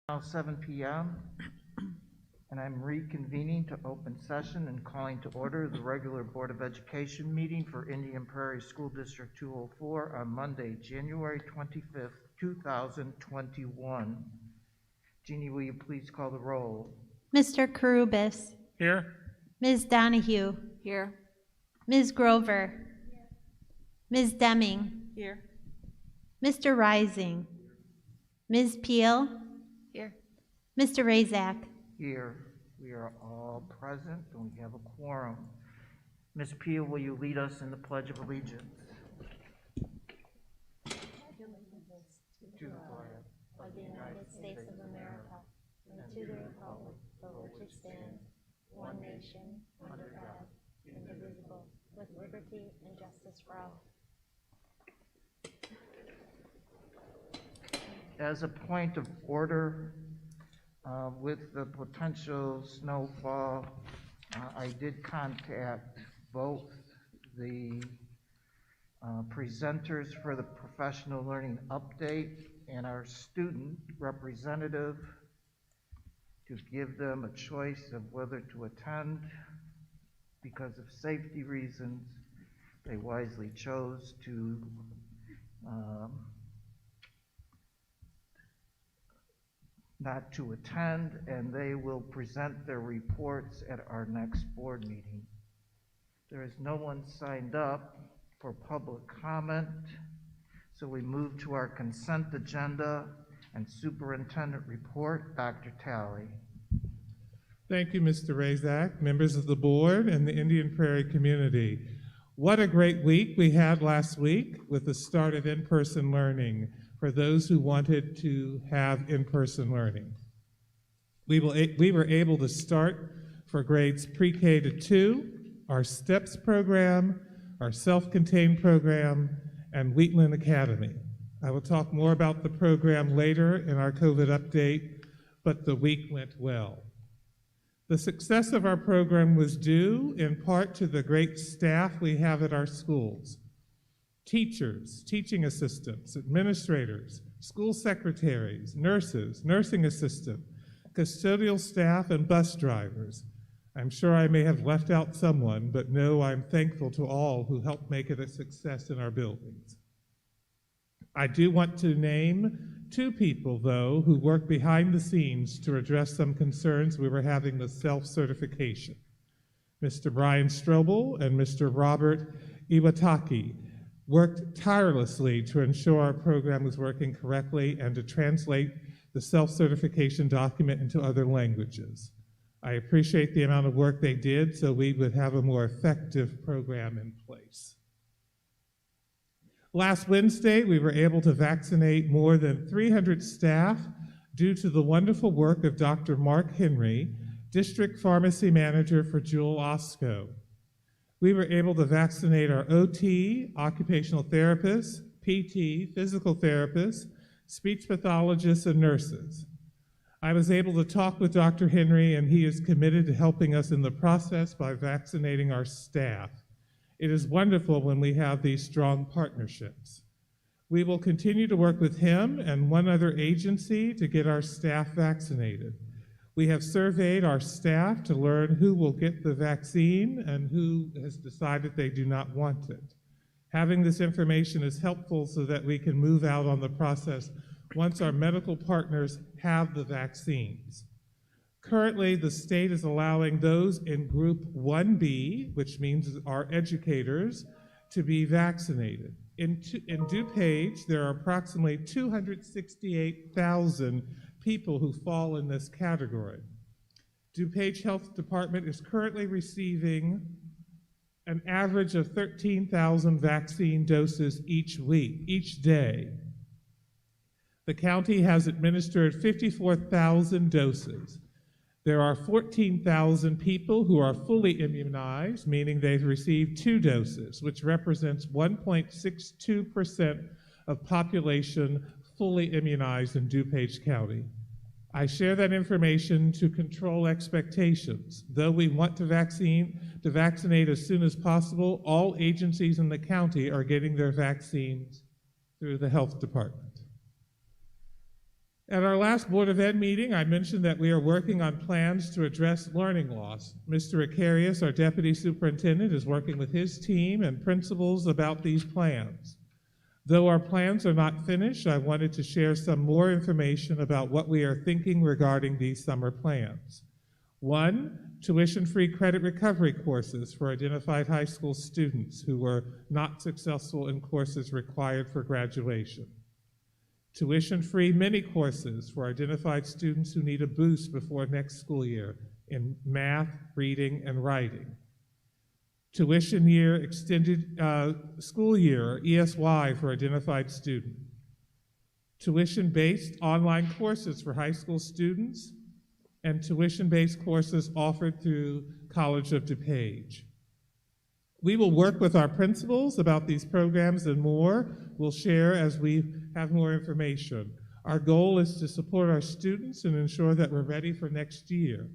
Now 7 p.m. and I'm reconvening to open session and calling to order the regular Board of Education meeting for Indian Prairie School District 204 on Monday, January 25th, 2021. Jeannie, will you please call the roll? Mr. Karubis. Here. Ms. Donahue. Here. Ms. Grover. Ms. Deming. Here. Mr. Rising. Ms. Peel. Here. Mr. Razak. Here. We are all present and we have a quorum. Ms. Peel, will you lead us in the Pledge of Allegiance? To the flag of the United States of America and to the republic for which it stands, one nation, under God, indivisible, with liberty and justice for all. As a point of order, with the potential snowfall, I did contact both the presenters for the professional learning update and our student representative to give them a choice of whether to attend. Because of safety reasons, they wisely chose to not to attend, and they will present their reports at our next board meeting. There is no one signed up for public comment, so we move to our consent agenda and Superintendent Report. Dr. Talley. Thank you, Mr. Razak, members of the board, and the Indian Prairie community. What a great week we had last week with the start of in-person learning for those who wanted to have in-person learning. We were able to start for grades pre-K to 2, our STEPS program, our self-contained program, and Wheatland Academy. I will talk more about the program later in our COVID update, but the week went well. The success of our program was due in part to the great staff we have at our schools. Teachers, teaching assistants, administrators, school secretaries, nurses, nursing assistants, custodial staff, and bus drivers. I'm sure I may have left out someone, but no, I'm thankful to all who helped make it a success in our buildings. I do want to name 2 people, though, who worked behind the scenes to address some concerns we were having with self-certification. Mr. Brian Strobel and Mr. Robert Iwataki worked tirelessly to ensure our program was working correctly and to translate the self-certification document into other languages. I appreciate the amount of work they did so we would have a more effective program in place. Last Wednesday, we were able to vaccinate more than 300 staff due to the wonderful work of Dr. Mark Henry, District Pharmacy Manager for Jewel Osco. We were able to vaccinate our OT, occupational therapists, PT, physical therapists, speech pathologists, and nurses. I was able to talk with Dr. Henry, and he is committed to helping us in the process by vaccinating our staff. It is wonderful when we have these strong partnerships. We will continue to work with him and one other agency to get our staff vaccinated. We have surveyed our staff to learn who will get the vaccine and who has decided they do not want it. Having this information is helpful so that we can move out on the process once our medical partners have the vaccines. Currently, the state is allowing those in Group 1B, which means our educators, to be vaccinated. In DuPage, there are approximately 268,000 people who fall in this category. DuPage Health Department is currently receiving an average of 13,000 vaccine doses each day. The county has administered 54,000 doses. There are 14,000 people who are fully immunized, meaning they've received 2 doses, which represents 1.62% of population fully immunized in DuPage County. I share that information to control expectations. Though we want to vaccinate as soon as possible, all agencies in the county are getting their vaccines through the health department. At our last Board of Ed meeting, I mentioned that we are working on plans to address learning loss. Mr. Acarius, our Deputy Superintendent, is working with his team and principals about these plans. Though our plans are not finished, I wanted to share some more information about what we are thinking regarding these summer plans. 1, tuition-free credit recovery courses for identified high school students who were not successful in courses required for graduation. Tuition-free mini courses for identified students who need a boost before next school year in math, reading, and writing. Tuition year extended school year, or ESY, for identified student. Tuition-based online courses for high school students, and tuition-based courses offered through College of DuPage. We will work with our principals about these programs and more. We'll share as we have more information. Our goal is to support our students and ensure that we're ready for next year.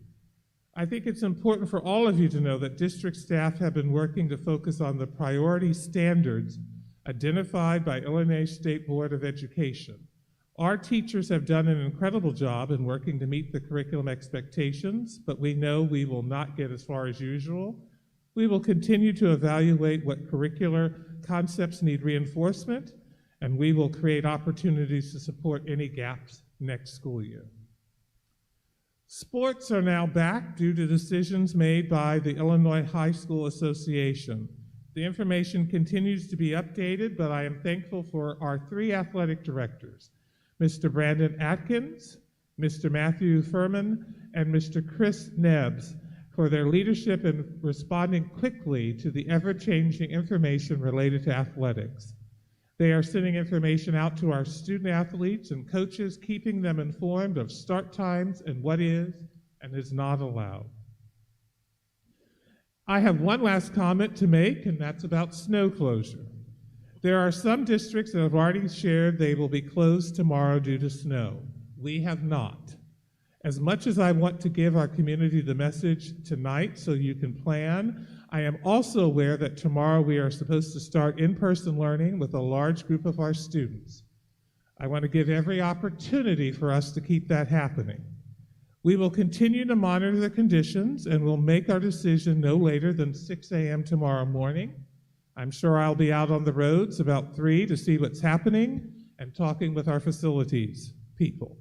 I think it's important for all of you to know that district staff have been working to focus on the priority standards identified by Illinois State Board of Education. Our teachers have done an incredible job in working to meet the curriculum expectations, but we know we will not get as far as usual. We will continue to evaluate what curricular concepts need reinforcement, and we will create opportunities to support any gaps next school year. Sports are now back due to decisions made by the Illinois High School Association. The information continues to be updated, but I am thankful for our 3 athletic directors, Mr. Brandon Atkins, Mr. Matthew Furman, and Mr. Chris Nebbs, for their leadership in responding quickly to the ever-changing information related to athletics. They are sending information out to our student athletes and coaches, keeping them informed of start times and what is and is not allowed. I have one last comment to make, and that's about snow closure. There are some districts that have already shared they will be closed tomorrow due to snow. We have not. As much as I want to give our community the message tonight so you can plan, I am also aware that tomorrow we are supposed to start in-person learning with a large group of our students. I want to give every opportunity for us to keep that happening. We will continue to monitor the conditions and will make our decision no later than 6 a.m. tomorrow morning. I'm sure I'll be out on the roads about 3 to see what's happening and talking with our facilities people.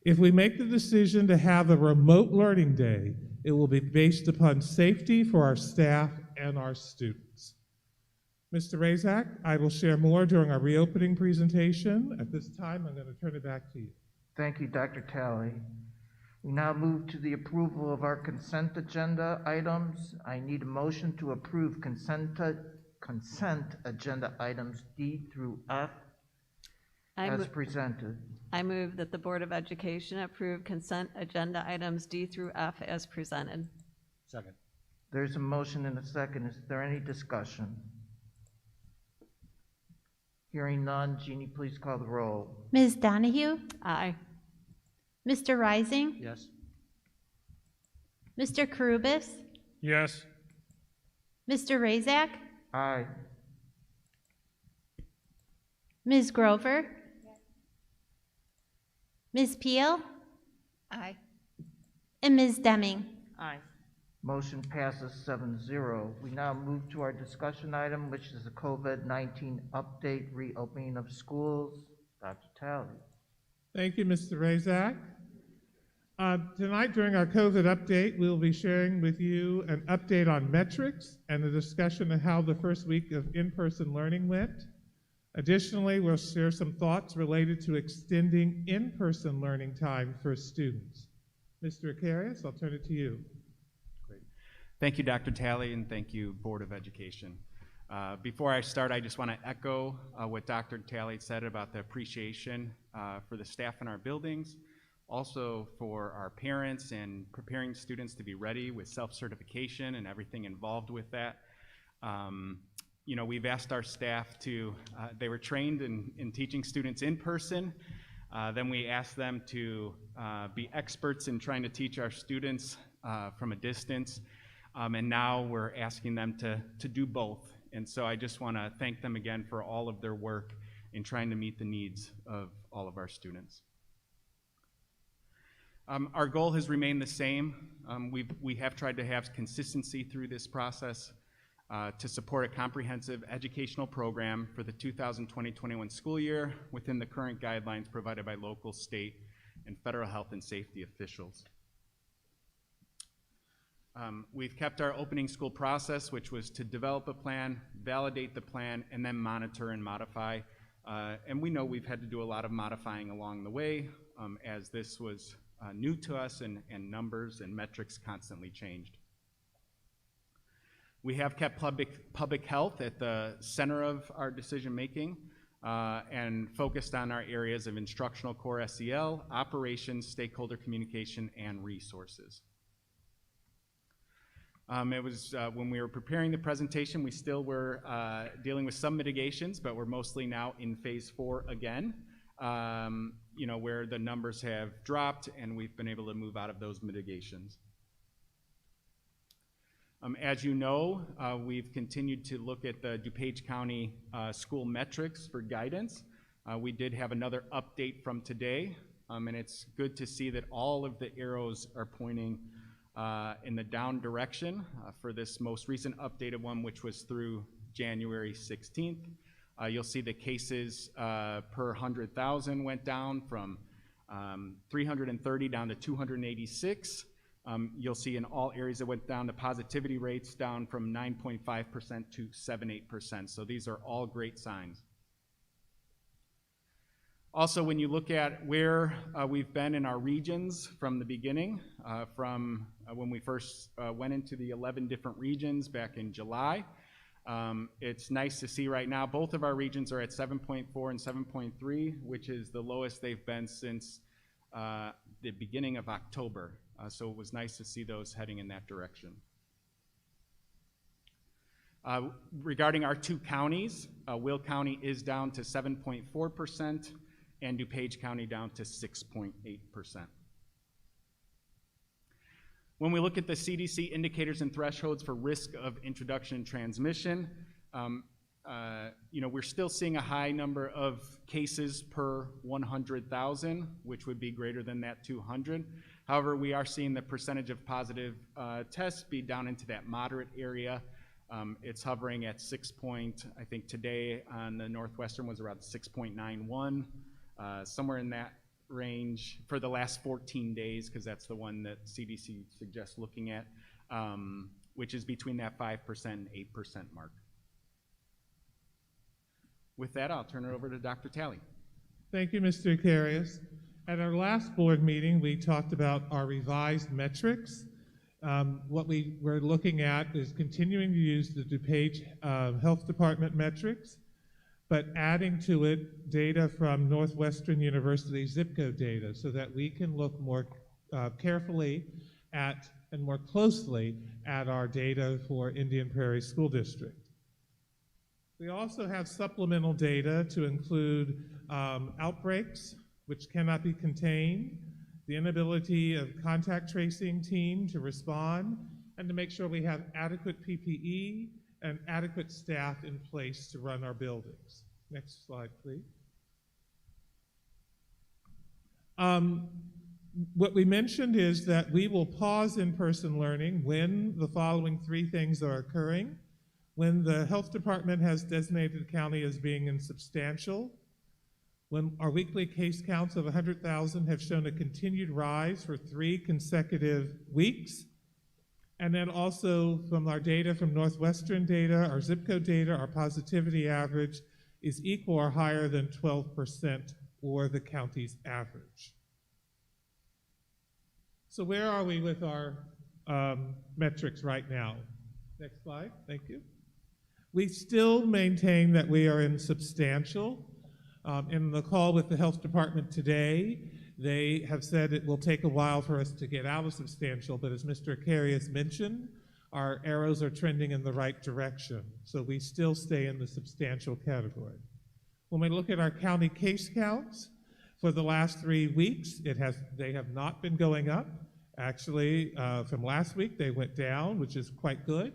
If we make the decision to have a remote learning day, it will be based upon safety for our staff and our students. Mr. Razak, I will share more during our reopening presentation. At this time, I'm going to turn it back to you. Thank you, Dr. Talley. We now move to the approval of our consent agenda items. I need a motion to approve consent agenda items D through F as presented. I move that the Board of Education approve consent agenda items D through F as presented. Second. There's a motion and a second. Is there any discussion? Hearing none, Jeannie, please call the roll. Ms. Donahue? Aye. Mr. Rising? Yes. Mr. Karubis? Yes. Mr. Razak? Aye. Ms. Grover? Ms. Peel? Aye. And Ms. Deming? Aye. Motion passes 7-0. We now move to our discussion item, which is the COVID-19 update, reopening of schools. Dr. Talley. Thank you, Mr. Razak. Tonight, during our COVID update, we'll be sharing with you an update on metrics and a discussion of how the first week of in-person learning went. Additionally, we'll share some thoughts related to extending in-person learning time for students. Mr. Acarius, I'll turn it to you. Great. Thank you, Dr. Talley, and thank you, Board of Education. Before I start, I just want to echo what Dr. Talley said about the appreciation for the staff in our buildings, also for our parents and preparing students to be ready with self-certification and everything involved with that. You know, we've asked our staff to, they were trained in teaching students in person. Then we asked them to be experts in trying to teach our students from a distance. And now we're asking them to do both. And so I just want to thank them again for all of their work in trying to meet the needs of all of our students. Our goal has remained the same. We have tried to have consistency through this process to support a comprehensive educational program for the 2020-21 school year within the current guidelines provided by local, state, and federal health and safety officials. We've kept our opening school process, which was to develop a plan, validate the plan, and then monitor and modify. And we know we've had to do a lot of modifying along the way as this was new to us and numbers and metrics constantly changed. We have kept public health at the center of our decision making and focused on our areas of instructional core SEL, operations, stakeholder communication, and resources. It was when we were preparing the presentation, we still were dealing with some mitigations, but we're mostly now in phase 4 again, where the numbers have dropped and we've been able to move out of those mitigations. As you know, we've continued to look at the DuPage County school metrics for guidance. We did have another update from today, and it's good to see that all of the arrows are pointing in the down direction for this most recent updated one, which was through January 16th. You'll see the cases per 100,000 went down from 330 down to 286. You'll see in all areas it went down. The positivity rates down from 9.5% to 7.8%. So these are all great signs. Also, when you look at where we've been in our regions from the beginning, from when we first went into the 11 different regions back in July, it's nice to see right now both of our regions are at 7.4 and 7.3, which is the lowest they've been since the beginning of October. So it was nice to see those heading in that direction. Regarding our 2 counties, Will County is down to 7.4%, and DuPage County down to 6.8%. When we look at the CDC indicators and thresholds for risk of introduction and transmission, we're still seeing a high number of cases per 100,000, which would be greater than that 200. However, we are seeing the percentage of positive tests be down into that moderate area. It's hovering at I think today on the Northwestern was around 6.91. Somewhere in that range for the last 14 days, because that's the one that CDC suggests looking at, which is between that 5% and 8% mark. With that, I'll turn it over to Dr. Talley. Thank you, Mr. Akarius. At our last board meeting, we talked about our revised metrics. What we were looking at is continuing to use the DuPage Health Department metrics, but adding to it data from Northwestern University zip code data so that we can look more carefully at and more closely at our data for Indian Prairie School District. We also have supplemental data to include outbreaks, which cannot be contained, the inability of contact tracing team to respond, and to make sure we have adequate PPE and adequate staff in place to run our buildings. Next slide, please. What we mentioned is that we will pause in-person learning when the following 3 things are occurring. When the health department has designated the county as being insubstantial, when our weekly case counts of 100,000 have shown a continued rise for 3 consecutive weeks, and then also from our data from Northwestern data, our zip code data, our positivity average is equal or higher than 12% or the county's average. So where are we with our metrics right now? Next slide, thank you. We still maintain that we are insubstantial. In the call with the health department today, they have said it will take a while for us to get out of substantial, but as Mr. Akarius mentioned, our arrows are trending in the right direction, so we still stay in the substantial category. When we look at our county case counts, for the last 3 weeks, they have not been going up. Actually, from last week, they went down, which is quite good.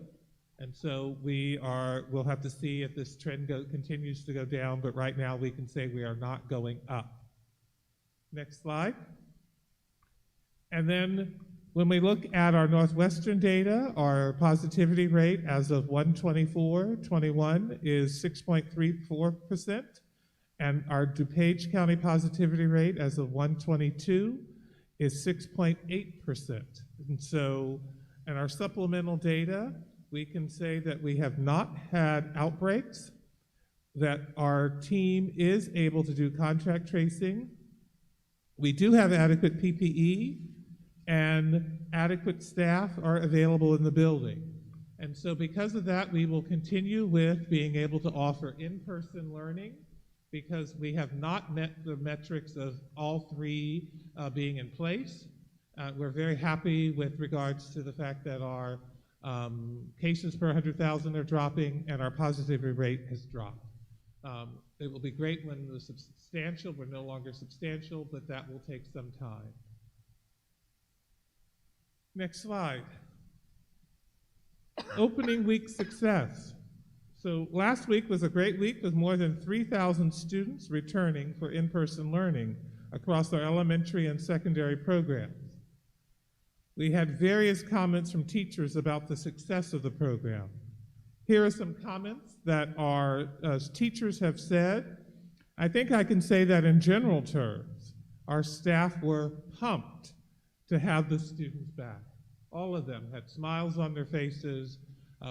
And so we'll have to see if this trend continues to go down, but right now we can say we are not going up. Next slide. And then when we look at our Northwestern data, our positivity rate as of 1/24/21 is 6.34%, and our DuPage County positivity rate as of 1/22 is 6.8%. And so in our supplemental data, we can say that we have not had outbreaks, that our team is able to do contact tracing. We do have adequate PPE, and adequate staff are available in the building. And so because of that, we will continue with being able to offer in-person learning, because we have not met the metrics of all three being in place. We're very happy with regards to the fact that our cases per 100,000 are dropping and our positivity rate has dropped. It will be great when the substantial, we're no longer substantial, but that will take some time. Next slide. Opening week success. So last week was a great week with more than 3,000 students returning for in-person learning across our elementary and secondary programs. We had various comments from teachers about the success of the program. Here are some comments that our teachers have said. I think I can say that in general terms, our staff were pumped to have the students back. All of them had smiles on their faces,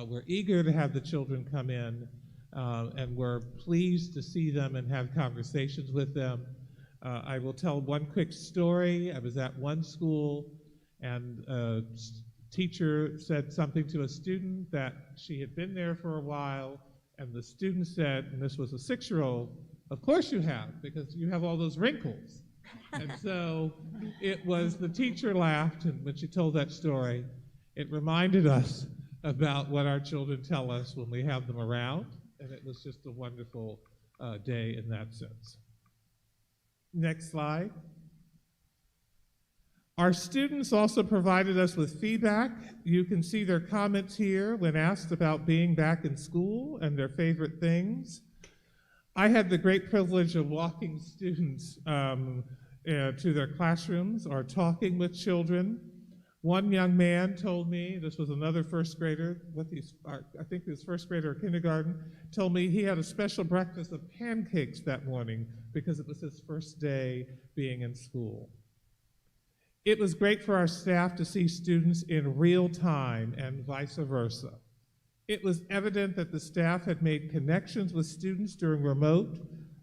were eager to have the children come in, and were pleased to see them and have conversations with them. I will tell one quick story. I was at one school, and a teacher said something to a student that she had been there for a while, and the student said, and this was a 6-year-old, "Of course you have, because you have all those wrinkles." And so it was, the teacher laughed, and when she told that story, it reminded us about what our children tell us when we have them around, and it was just a wonderful day in that sense. Next slide. Our students also provided us with feedback. You can see their comments here when asked about being back in school and their favorite things. I had the great privilege of walking students to their classrooms or talking with children. One young man told me, this was another first grader, I think he was first grader or kindergarten, told me he had a special breakfast of pancakes that morning because it was his first day being in school. It was great for our staff to see students in real time and vice versa. It was evident that the staff had made connections with students during remote,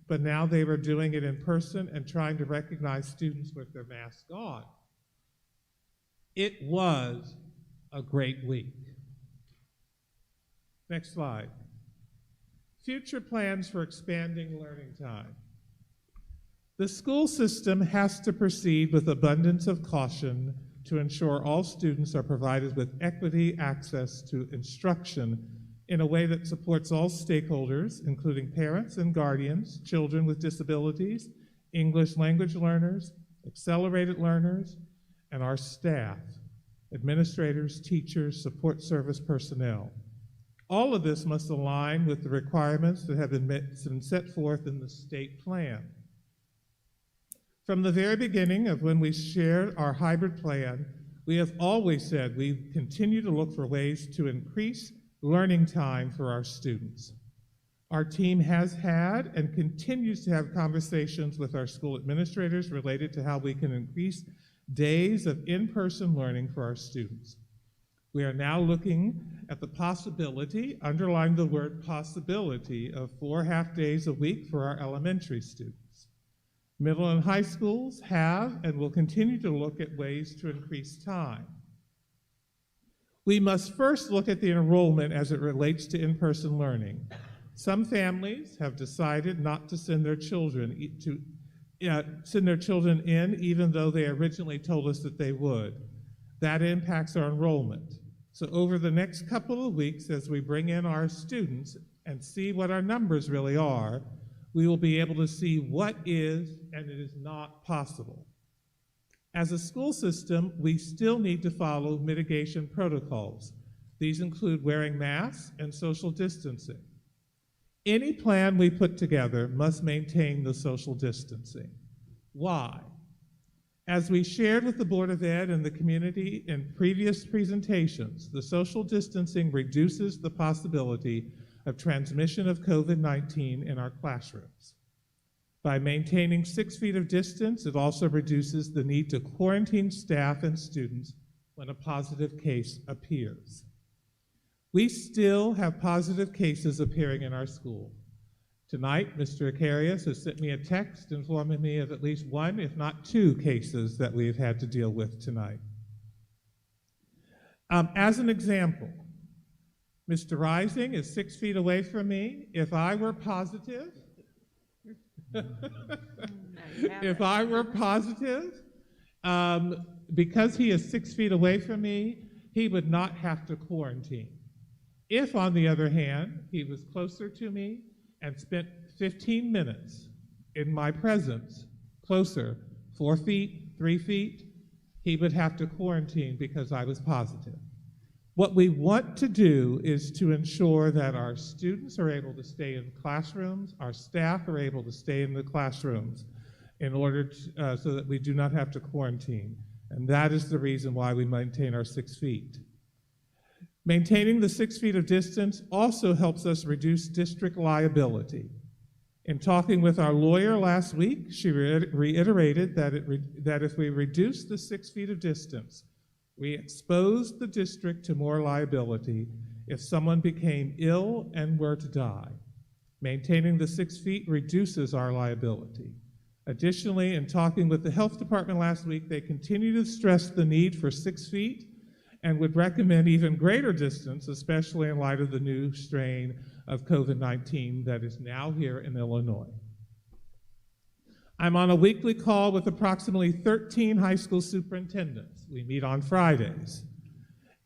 but now they were doing it in person and trying to recognize students with their masks on. It was a great week. Next slide. Future plans for expanding learning time. The school system has to proceed with abundance of caution to ensure all students are provided with equity access to instruction in a way that supports all stakeholders, including parents and guardians, children with disabilities, English language learners, accelerated learners, and our staff, administrators, teachers, support service personnel. All of this must align with the requirements that have been set forth in the state plan. From the very beginning of when we shared our hybrid plan, we have always said we continue to look for ways to increase learning time for our students. Our team has had and continues to have conversations with our school administrators related to how we can increase days of in-person learning for our students. We are now looking at the possibility, underline the word possibility, of 4 half-days a week for our elementary students. Middle and high schools have and will continue to look at ways to increase time. We must first look at the enrollment as it relates to in-person learning. Some families have decided not to send their children in, even though they originally told us that they would. That impacts our enrollment. So over the next couple of weeks, as we bring in our students and see what our numbers really are, we will be able to see what is and it is not possible. As a school system, we still need to follow mitigation protocols. These include wearing masks and social distancing. Any plan we put together must maintain the social distancing. Why? As we shared with the Board of Ed and the community in previous presentations, the social distancing reduces the possibility of transmission of COVID-19 in our classrooms. By maintaining 6 feet of distance, it also reduces the need to quarantine staff and students when a positive case appears. We still have positive cases appearing in our school. Tonight, Mr. Acarius has sent me a text informing me of at least 1, if not 2, cases that we've had to deal with tonight. As an example, Mr. Rising is 6 feet away from me. If I were positive, because he is 6 feet away from me, he would not have to quarantine. If, on the other hand, he was closer to me and spent 15 minutes in my presence, closer, 4 feet, 3 feet, he would have to quarantine because I was positive. What we want to do is to ensure that our students are able to stay in classrooms, our staff are able to stay in the classrooms in order to, so that we do not have to quarantine. And that is the reason why we maintain our 6 feet. Maintaining the 6 feet of distance also helps us reduce district liability. In talking with our lawyer last week, she reiterated that if we reduce the 6 feet of distance, we expose the district to more liability if someone became ill and were to die. Maintaining the 6 feet reduces our liability. Additionally, in talking with the health department last week, they continue to stress the need for 6 feet and would recommend even greater distance, especially in light of the new strain of COVID-19 that is now here in Illinois. I'm on a weekly call with approximately 13 high school superintendents. We meet on Fridays,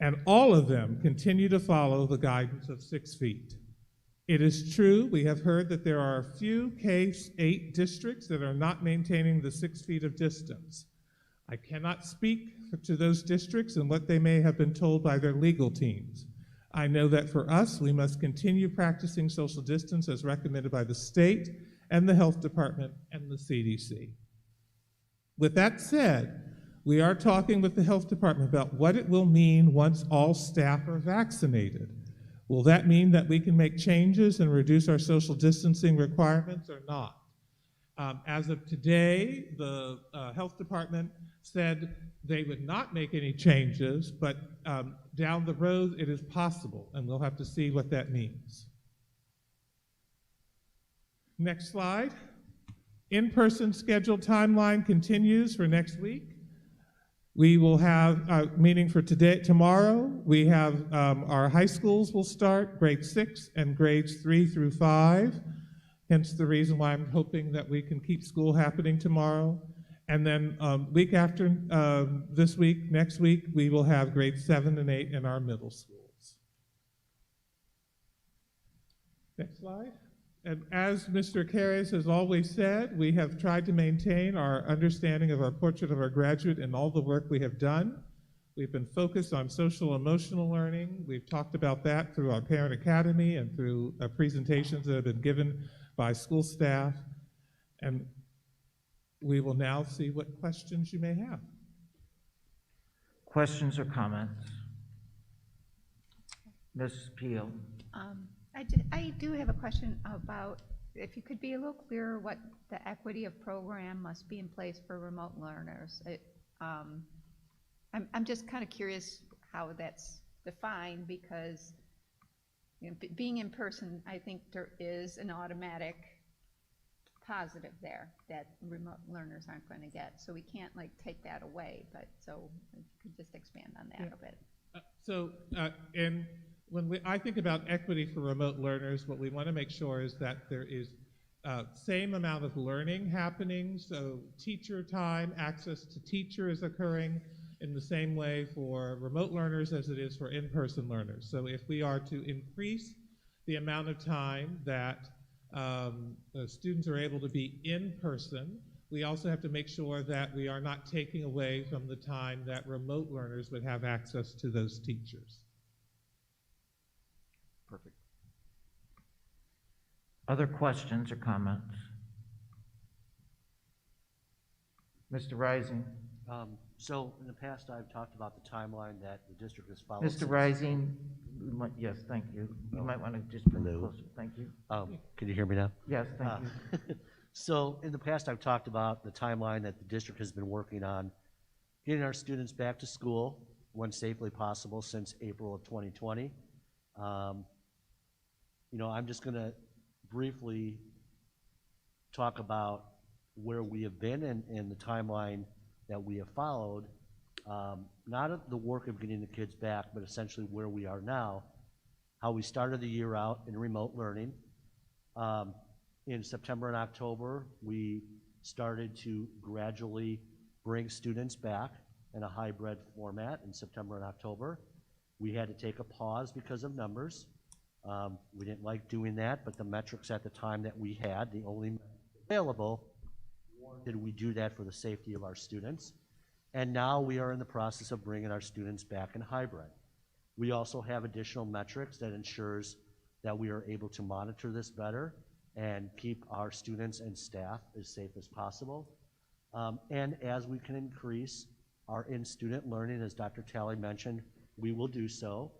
and all of them continue to follow the guidance of 6 feet. It is true, we have heard that there are a few K-8 districts that are not maintaining the 6 feet of distance. I cannot speak to those districts and what they may have been told by their legal teams. I know that for us, we must continue practicing social distance as recommended by the state and the health department and the CDC. With that said, we are talking with the health department about what it will mean once all staff are vaccinated. Will that mean that we can make changes and reduce our social distancing requirements or not? As of today, the health department said they would not make any changes, but down the road it is possible, and we'll have to see what that means. Next slide. In-person scheduled timeline continues for next week. We will have a meeting for tomorrow. We have our high schools will start, grade 6 and grades 3 through 5. Hence the reason why I'm hoping that we can keep school happening tomorrow. And then week after this week, next week, we will have grades 7 and 8 in our middle schools. Next slide. And as Mr. Acarius has always said, we have tried to maintain our understanding of our portrait of our graduate and all the work we have done. We've been focused on social emotional learning. We've talked about that through our Parent Academy and through presentations that have been given by school staff. And we will now see what questions you may have. Questions or comments? Ms. Peel. I do have a question about, if you could be a little clearer what the equity of program must be in place for remote learners. I'm just kind of curious how that's defined, because you know, being in person, I think there is an automatic positive there that remote learners aren't going to get. So we can't like take that away, but so if you could just expand on that a bit. When I think about equity for remote learners, what we want to make sure is that there is same amount of learning happening, so teacher time, access to teacher is occurring in the same way for remote learners as it is for in-person learners. So if we are to increase the amount of time that the students are able to be in person, we also have to make sure that we are not taking away from the time that remote learners would have access to those teachers. Perfect. Other questions or comments? Mr. Rising. So in the past, I've talked about the timeline that the district has followed. Mr. Rising, yes, thank you. You might want to just move Hello. closer. Thank you. Can you hear me now? Yes, thank you. So in the past, I've talked about the timeline that the district has been working on getting our students back to school when safely possible since April of 2020. I'm just going to briefly talk about where we have been and the timeline that we have followed, not of the work of getting the kids back, but essentially where we are now, how we started the year out in remote learning. In September and October, we started to gradually bring students back in a hybrid format in September and October. We had to take a pause because of numbers. We didn't like doing that, but the metrics at the time that we had, the only available, did we do that for the safety of our students. And now we are in the process of bringing our students back in hybrid. We also have additional metrics that ensures that we are able to monitor this better and keep our students and staff as safe as possible. And as we can increase our in-student learning, as Dr. Talley mentioned, we will do so,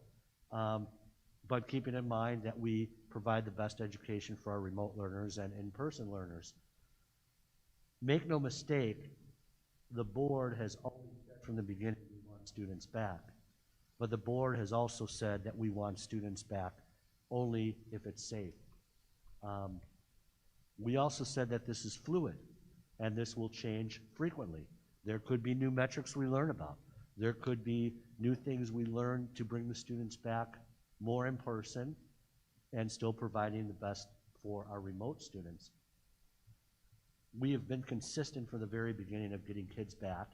but keeping in mind that we provide the best education for our remote learners and in-person learners. Make no mistake, the board has always said from the beginning we want students back, but the board has also said that we want students back only if it's safe. We also said that this is fluid, and this will change frequently. There could be new metrics we learn about. There could be new things we learn to bring the students back more in person and still providing the best for our remote students. We have been consistent from the very beginning of getting kids back,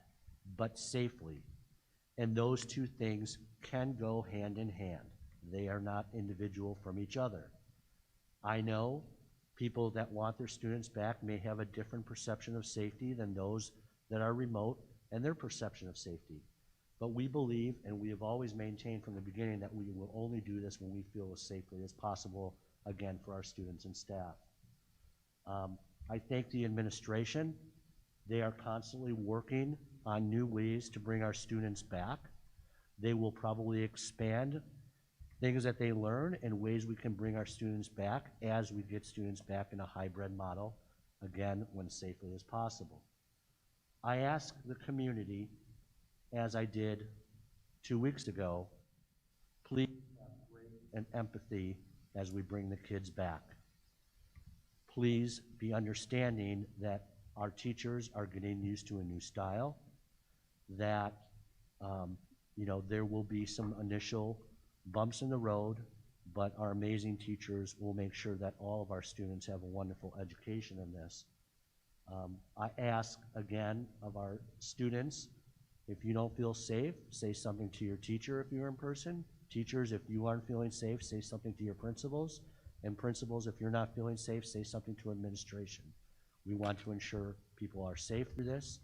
but safely. And those two things can go hand in hand. They are not individual from each other. I know people that want their students back may have a different perception of safety than those that are remote and their perception of safety. But we believe, and we have always maintained from the beginning, that we will only do this when we feel as safely as possible, again, for our students and staff. I thank the administration. They are constantly working on new ways to bring our students back. They will probably expand things that they learn and ways we can bring our students back as we get students back in a hybrid model, again, when safely as possible. I ask the community, as I did 2 weeks ago, please have grace and empathy as we bring the kids back. Please be understanding that our teachers are getting used to a new style, that there will be some initial bumps in the road, but our amazing teachers will make sure that all of our students have a wonderful education in this. I ask again of our students, if you don't feel safe, say something to your teacher if you're in person. Teachers, if you aren't feeling safe, say something to your principals. And principals, if you're not feeling safe, say something to administration. We want to ensure people are safe through this,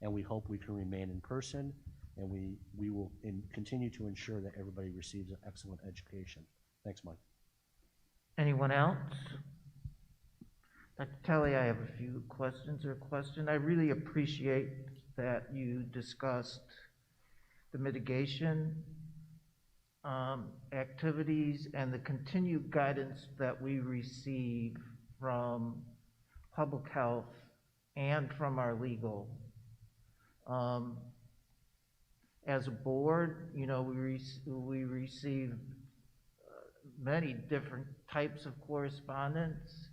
and we hope we can remain in person, and we will continue to ensure that everybody receives an excellent education. Thanks, Mike. Anyone else? Dr. Talley, I have a few questions or a question. I really appreciate that you discussed the mitigation activities and the continued guidance that we receive from public health and from our legal. As a board, we receive many different types of correspondence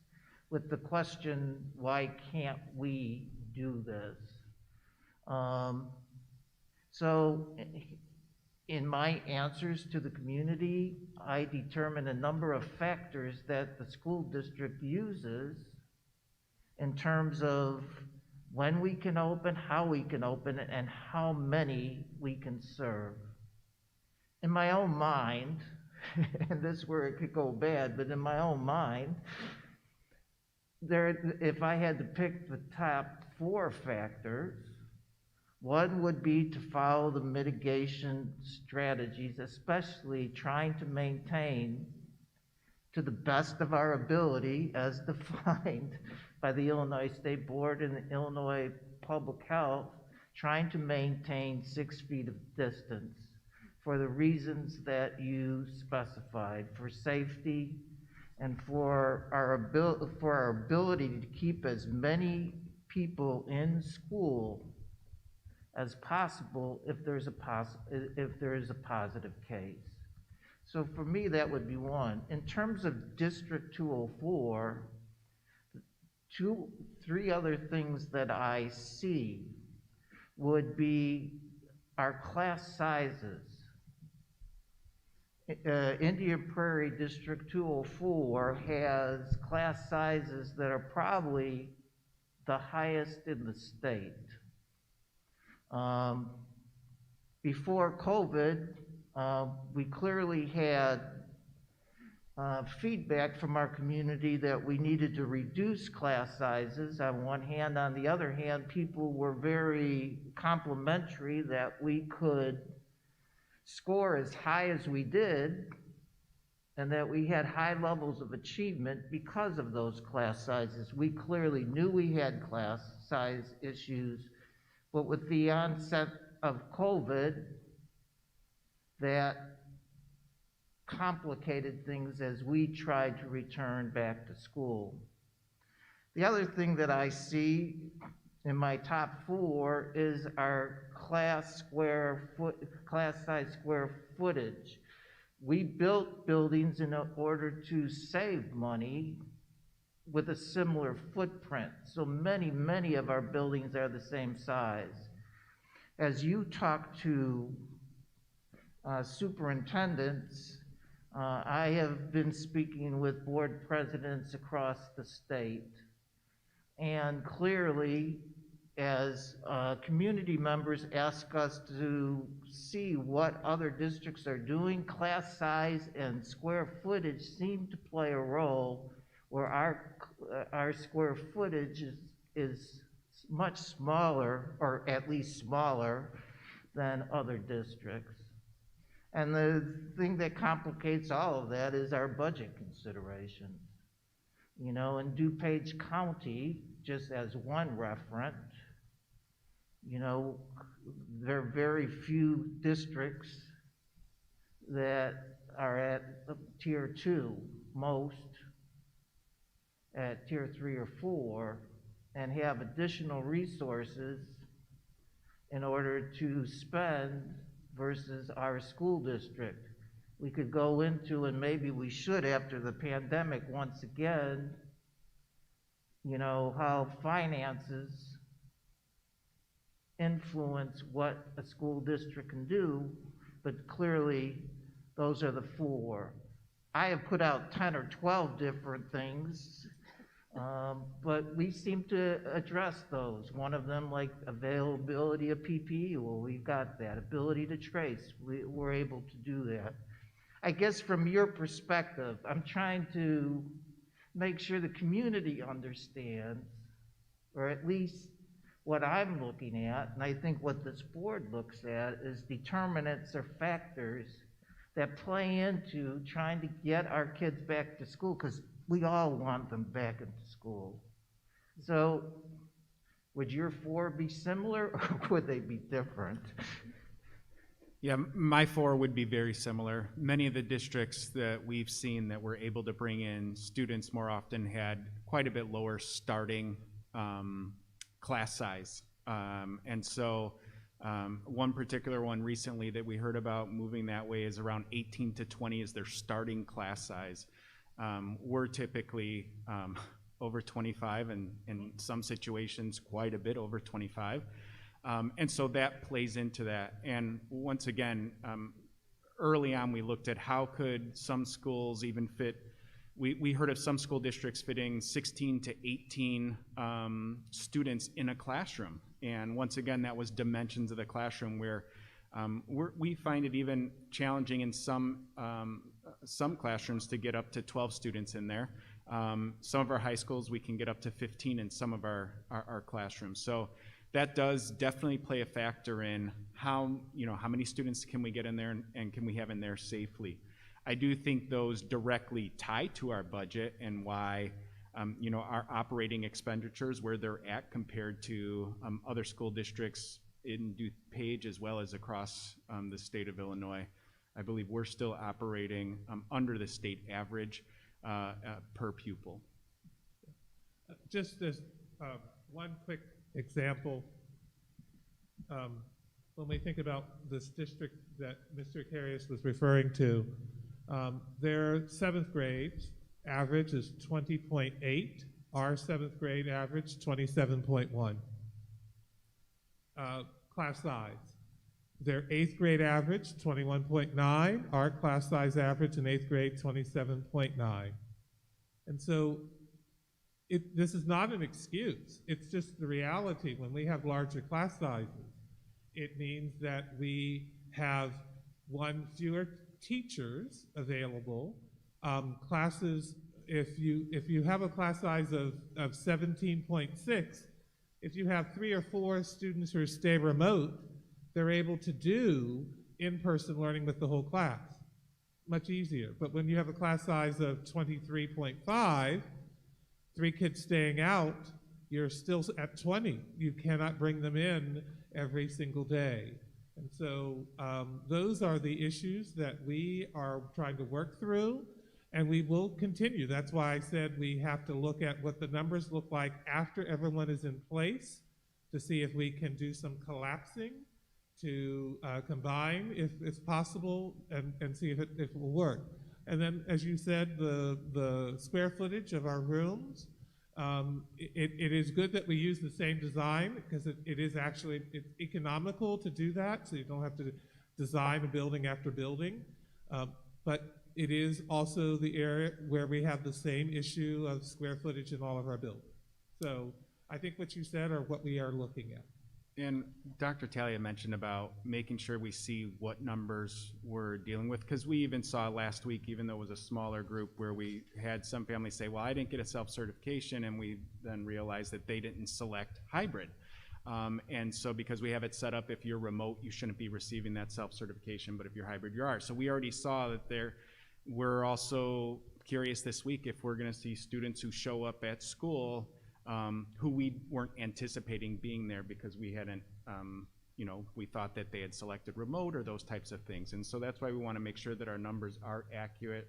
with the question, why can't we do this? So in my answers to the community, I determine a number of factors that the school district uses in terms of when we can open, how we can open, and how many we can serve. In my own mind, and this is where it could go bad, but in my own mind, if I had to pick the top 4 factors, one would be to follow the mitigation strategies, especially trying to maintain, to the best of our ability, as defined by the Illinois State Board and the Illinois Public Health, trying to maintain 6 feet of distance for the reasons that you specified, for safety and for our ability to keep as many people in school as possible if there is a positive case. So for me, that would be one. In terms of District 204, three other things that I see would be our class sizes. Indian Prairie District 204 has class sizes that are probably the highest in the state. Before COVID, we clearly had feedback from our community that we needed to reduce class sizes on one hand. On the other hand, people were very complimentary that we could score as high as we did and that we had high levels of achievement because of those class sizes. We clearly knew we had class size issues, but with the onset of COVID, that complicated things as we tried to return back to school. The other thing that I see in my top 4 is our class size square footage. We built buildings in order to save money with a similar footprint. So many of our buildings are the same size. As you talk to superintendents, I have been speaking with board presidents across the state, and clearly, as community members ask us to see what other districts are doing, class size and square footage seem to play a role where our square footage is much smaller, or at least smaller, than other districts. And the thing that complicates all of that is our budget considerations. You know, in DuPage County, just as one reference, you know, there are very few districts that are at tier 2, most at tier 3 or 4, and have additional resources in order to spend versus our school district. We could go into, and maybe we should after the pandemic once again, you know, how finances influence what a school district can do, but clearly those are the 4. I have put out 10 or 12 different things, but we seem to address those. One of them, like availability of PPE, well, we've got that. Ability to trace, we're able to do that. I guess from your perspective, I'm trying to make sure the community understands, or at least what I'm looking at, and I think what this board looks at, is determinants or factors that play into trying to get our kids back to school, because we all want them back into school. So would your 4 be similar, or would they be different? Yeah, my 4 would be very similar. Many of the districts that we've seen that were able to bring in students more often had quite a bit lower starting class size. And so one particular one recently that we heard about moving that way is around 18 to 20 is their starting class size. We're typically over 25, and in some situations quite a bit over 25. And so that plays into that. And once again, early on we looked at how could some schools even fit. We heard of some school districts fitting 16 to 18 students in a classroom. And once again, that was dimensions of the classroom where we find it even challenging in some classrooms to get up to 12 students in there. Some of our high schools, we can get up to 15 in some of our classrooms. So that does definitely play a factor in how many students can we get in there and can we have in there safely. I do think those directly tie to our budget and why our operating expenditures, where they're at compared to other school districts in DuPage as well as across the state of Illinois, I believe we're still operating under the state average per pupil. Just as one quick example, when we think about this district that Mr. Carius was referring to, their 7th grade average is 20.8. Our 7th grade average, 27.1. Class size. Their 8th grade average, 21.9. Our class size average in 8th grade, 27.9. And so this is not an excuse. It's just the reality. When we have larger class sizes, it means that we have fewer teachers available. Classes, if you have a class size of 17.6, if you have 3 or 4 students who stay remote, they're able to do in-person learning with the whole class. Much easier. But when you have a class size of 23.5, 3 kids staying out, you're still at 20. You cannot bring them in every single day. And so those are the issues that we are trying to work through, and we will continue. That's why I said we have to look at what the numbers look like after everyone is in place to see if we can do some collapsing to combine if possible and see if it will work. And then, as you said, the square footage of our rooms, it is good that we use the same design because it is actually economical to do that, so you don't have to design a building after building. But it is also the area where we have the same issue of square footage in all of our buildings. So I think what you said are what we are looking at. And Dr. Talia mentioned about making sure we see what numbers we're dealing with, because we even saw last week, even though it was a smaller group, where we had some families say, well, I didn't get a self-certification, and we then realized that they didn't select hybrid. And so because we have it set up, if you're remote, you shouldn't be receiving that self-certification, but if you're hybrid, you are. So we already saw that we're also curious this week if we're gonna see students who show up at school who we weren't anticipating being there because we hadn't, we thought that they had selected remote or those types of things. And so that's why we want to make sure that our numbers are accurate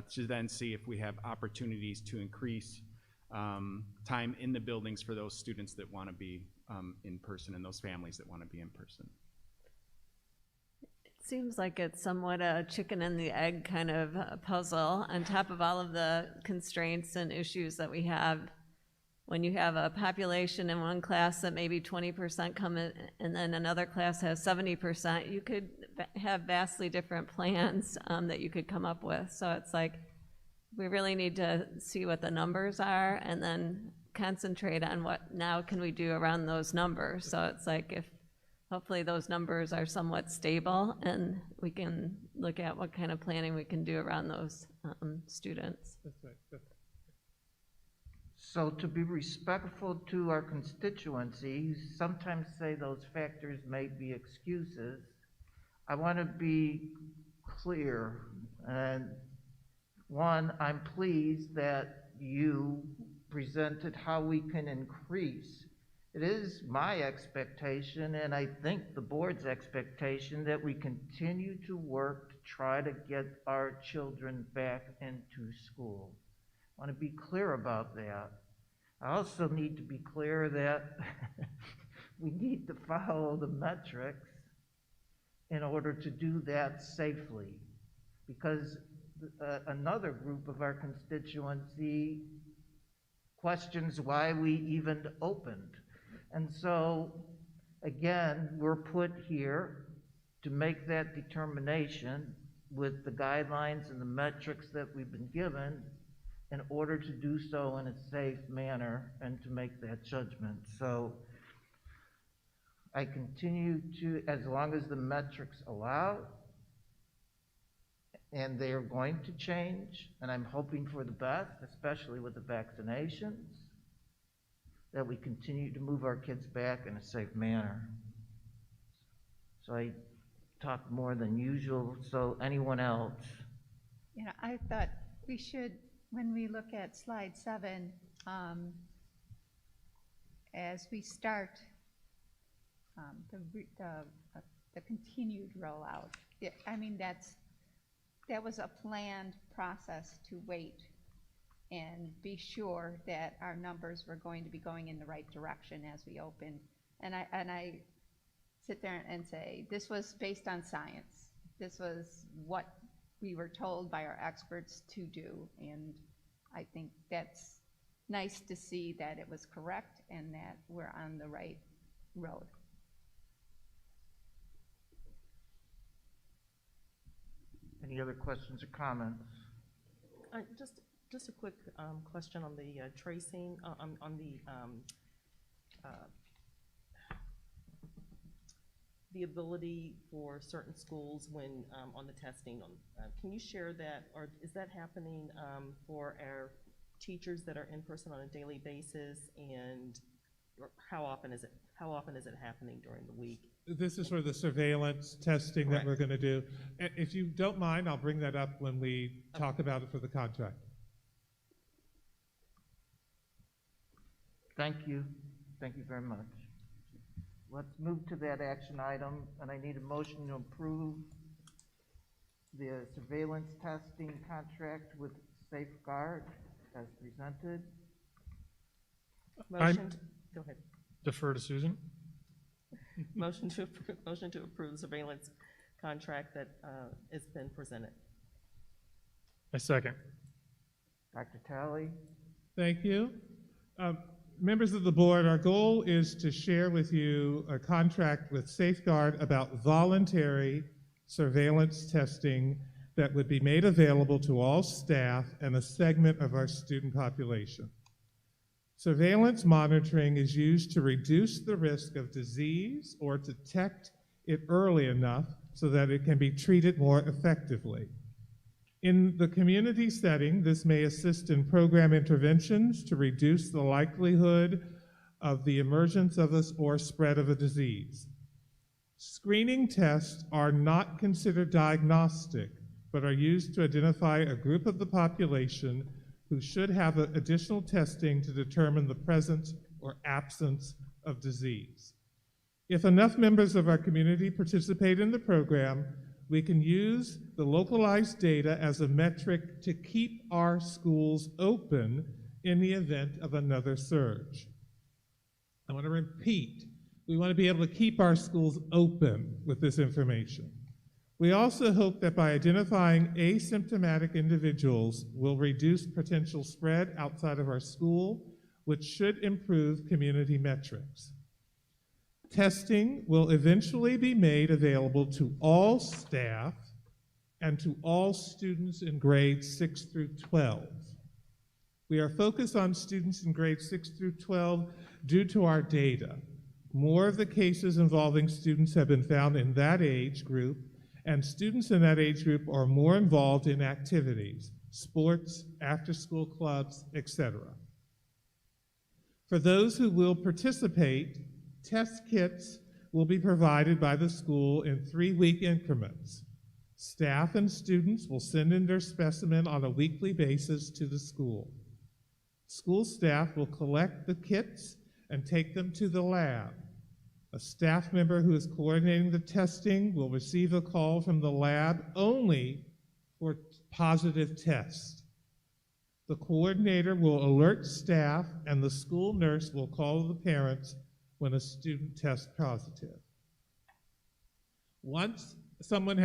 to then see if we have opportunities to increase time in the buildings for those students that want to be in person and those families that want to be in person. It seems like it's somewhat a chicken and the egg kind of puzzle on top of all of the constraints and issues that we have. When you have a population in one class that maybe 20% come in, and then another class has 70%, you could have vastly different plans that you could come up with. So it's like, we really need to see what the numbers are and then concentrate on what now can we do around those numbers. So it's like, if hopefully those numbers are somewhat stable and we can look at what kind of planning we can do around those students. That's right. So to be respectful to our constituency, you sometimes say those factors may be excuses. I want to be clear. And one, I'm pleased that you presented how we can increase. It is my expectation, and I think the board's expectation, that we continue to work to try to get our children back into school. I want to be clear about that. I also need to be clear that we need to follow the metrics in order to do that safely, because another group of our constituency questions why we even opened. And so, again, we're put here to make that determination with the guidelines and the metrics that we've been given in order to do so in a safe manner and to make that judgment. So I continue to, as long as the metrics allow, and they are going to change, and I'm hoping for the best, especially with the vaccinations, that we continue to move our kids back in a safe manner. So I talked more than usual, so anyone else? Yeah, I thought we should, when we look at slide 7, as we start the continued rollout. I mean, that was a planned process to wait and be sure that our numbers were going to be going in the right direction as we open. And I sit there and say, this was based on science. This was what we were told by our experts to do. And I think that's nice to see that it was correct and that we're on the right road. Any other questions or comments? Just a quick question on the tracing, on the ability for certain schools when on the testing. Can you share that, or is that happening for our teachers that are in person on a daily basis, and how often is it happening during the week? This is for the surveillance testing that we're going to do. If you don't mind, I'll bring that up when we talk about it for the contract. Thank you. Thank you very much. Let's move to that action item, and I need a motion to approve the surveillance testing contract with Safeguard as presented. Go ahead. Defer to Susan. Motion to approve the surveillance contract that has been presented. I second. Dr. Talley? Thank you. Members of the board, our goal is to share with you a contract with Safeguard about voluntary surveillance testing that would be made available to all staff and a segment of our student population. Surveillance monitoring is used to reduce the risk of disease or to detect it early enough so that it can be treated more effectively. In the community setting, this may assist in program interventions to reduce the likelihood of the emergence of a or spread of a disease. Screening tests are not considered diagnostic, but are used to identify a group of the population who should have additional testing to determine the presence or absence of disease. If enough members of our community participate in the program, we can use the localized data as a metric to keep our schools open in the event of another surge. I want to repeat, we want to be able to keep our schools open with this information. We also hope that by identifying asymptomatic individuals, we'll reduce potential spread outside of our school, which should improve community metrics. Testing will eventually be made available to all staff and to all students in grades 6 through 12. We are focused on students in grades 6 through 12 due to our data. More of the cases involving students have been found in that age group, and students in that age group are more involved in activities, sports, after-school clubs, etc. For those who will participate, test kits will be provided by the school in 3-week increments. Staff and students will send in their specimen on a weekly basis to the school. School staff will collect the kits and take them to the lab. A staff member who is coordinating the testing will receive a call from the lab only for positive tests. The coordinator will alert staff, and the school nurse will call the parents when a student tests positive. Once someone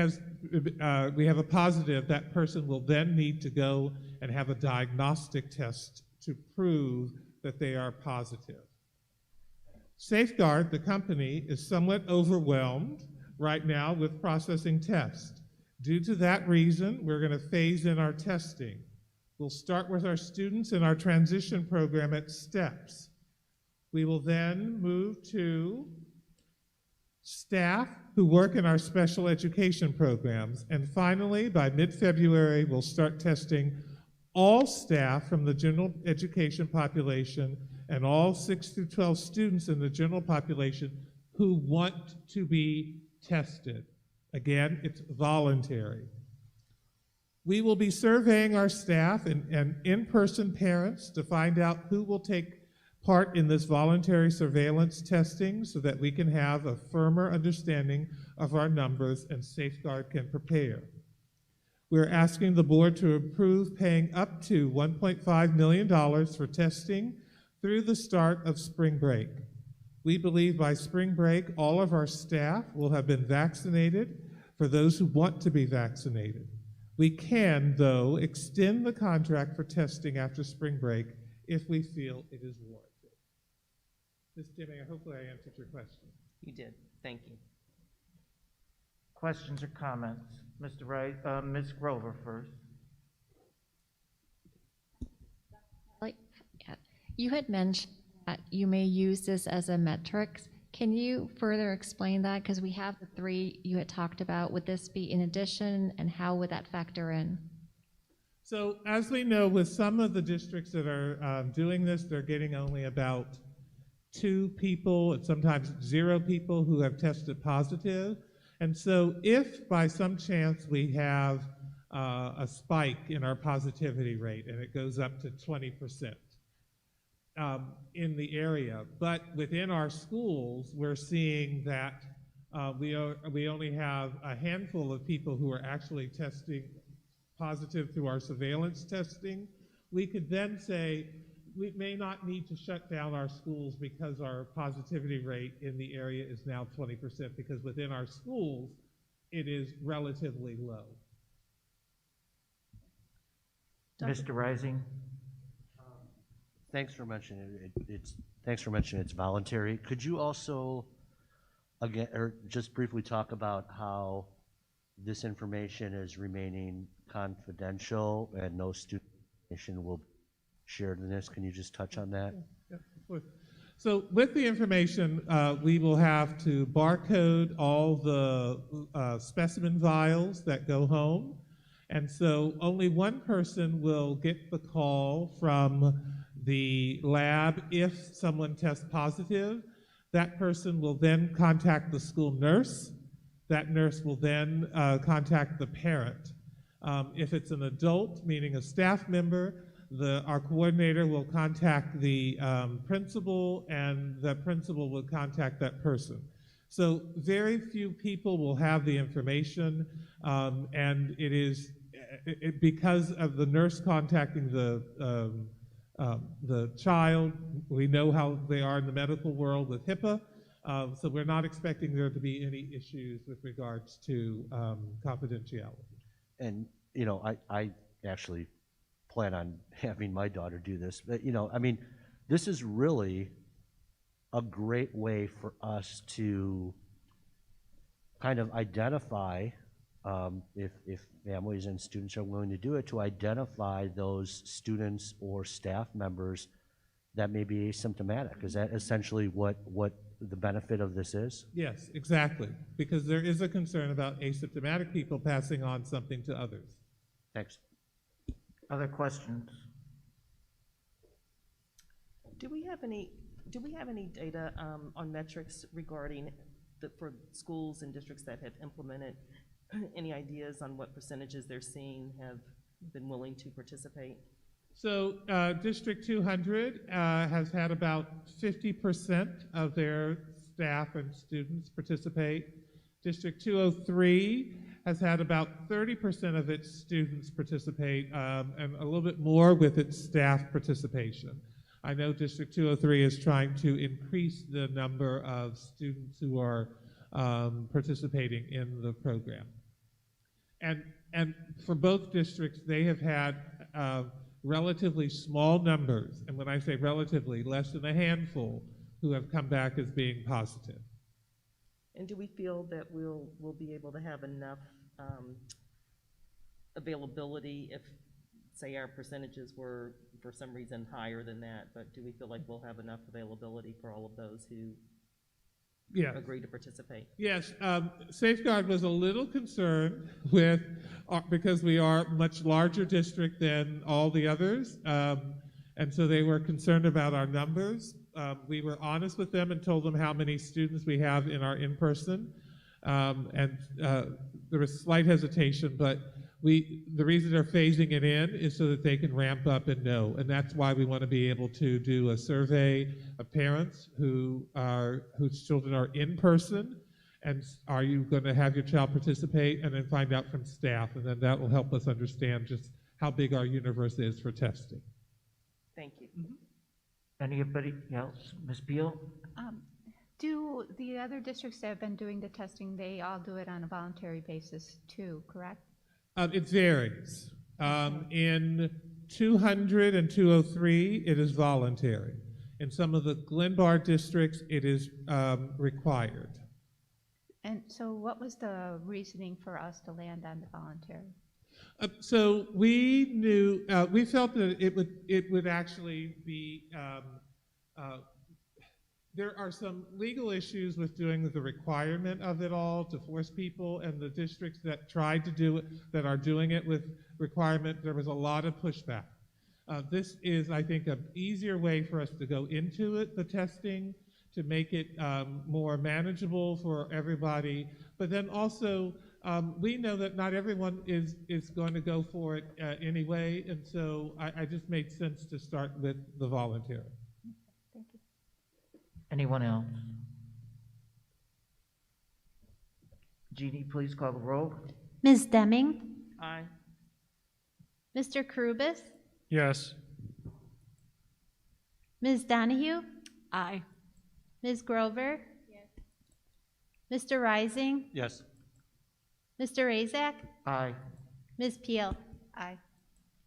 we have a positive, that person will then need to go and have a diagnostic test to prove that they are positive. Safeguard, the company, is somewhat overwhelmed right now with processing tests. Due to that reason, we're going to phase in our testing. We'll start with our students in our transition program at steps. We will then move to staff who work in our special education programs. And finally, by mid-February, we'll start testing all staff from the general education population and all 6 through 12 students in the general population who want to be tested. Again, it's voluntary. We will be surveying our staff and in-person parents to find out who will take part in this voluntary surveillance testing so that we can have a firmer understanding of our numbers and Safeguard can prepare. We're asking the board to approve paying up to $1.5 million for testing through the start of spring break. We believe by spring break, all of our staff will have been vaccinated for those who want to be vaccinated. We can, though, extend the contract for testing after spring break if we feel it is warranted. Ms. Deming, hopefully I answered your question. You did. Thank you. Questions or comments? Mr. Wright, Ms. Grover first. You had mentioned that you may use this as a metric. Can you further explain that? Because we have the 3 you had talked about. Would this be in addition, and how would that factor in? So as we know, with some of the districts that are doing this, they're getting only about 2 people and sometimes 0 people who have tested positive. And so if by some chance we have a spike in our positivity rate and it goes up to 20% in the area, but within our schools, we're seeing that we only have a handful of people who are actually testing positive through our surveillance testing, we could then say we may not need to shut down our schools because our positivity rate in the area is now 20%, because within our schools, it is relatively low. Mr. Rising? Thanks for mentioning it. Thanks for mentioning it's voluntary. Could you also, again, or just briefly talk about how this information is remaining confidential and no student information will be shared in this? Can you just touch on that? Yeah, of course. So with the information, we will have to barcode all the specimen vials that go home. And so only one person will get the call from the lab if someone tests positive. That person will then contact the school nurse. That nurse will then contact the parent. If it's an adult, meaning a staff member, our coordinator will contact the principal, and the principal will contact that person. So very few people will have the information, and it is because of the nurse contacting the child. We know how they are in the medical world with HIPAA, so we're not expecting there to be any issues with regards to confidentiality. And, you know, I actually plan on having my daughter do this, but, you know, I mean, this is really a great way for us to kind of identify, if families and students are willing to do it, to identify those students or staff members that may be asymptomatic. Is that essentially what the benefit of this is? Yes, exactly, because there is a concern about asymptomatic people passing on something to others. Thanks. Other questions? Do we have any data on metrics regarding for schools and districts that have implemented? Any ideas on what percentages they're seeing have been willing to participate? So District 200 has had about 50% of their staff and students participate. District 203 has had about 30% of its students participate, and a little bit more with its staff participation. I know District 203 is trying to increase the number of students who are participating in the program. And for both districts, they have had relatively small numbers, and when I say relatively, less than a handful, who have come back as being positive. And do we feel that we'll be able to have enough availability if, say, our percentages were for some reason higher than that, but do we feel like we'll have enough availability for all of those who agree to participate? Yes, Safeguard was a little concerned with, because we are a much larger district than all the others, and so they were concerned about our numbers. We were honest with them and told them how many students we have in our in-person, and there was slight hesitation, but the reason they're phasing it in is so that they can ramp up and know. And that's why we want to be able to do a survey of parents whose children are in person. And are you going to have your child participate, and then find out from staff, and then that will help us understand just how big our universe is for testing. Thank you. Anybody else? Ms. Beal? Do the other districts that have been doing the testing, they all do it on a voluntary basis too, correct? It varies. In 200 and 203, it is voluntary. In some of the Glenbar districts, it is required. And so what was the reasoning for us to land on the voluntary? So we knew, we felt that it would actually be, there are some legal issues with doing the requirement of it all to force people, and the districts that tried to do it, that are doing it with requirement, there was a lot of pushback. This is, I think, an easier way for us to go into it, the testing, to make it more manageable for everybody. But then also, we know that not everyone is going to go for it anyway, and so I just made sense to start with the voluntary. Thank you. Anyone else? Jeannie, please call the roll. Ms. Deming? Aye. Mr. Karubis? Yes. Ms. Donahue? Aye. Ms. Grover? Yes. Mr. Rising? Yes. Mr. Razak? Aye. Ms. Peel? Aye.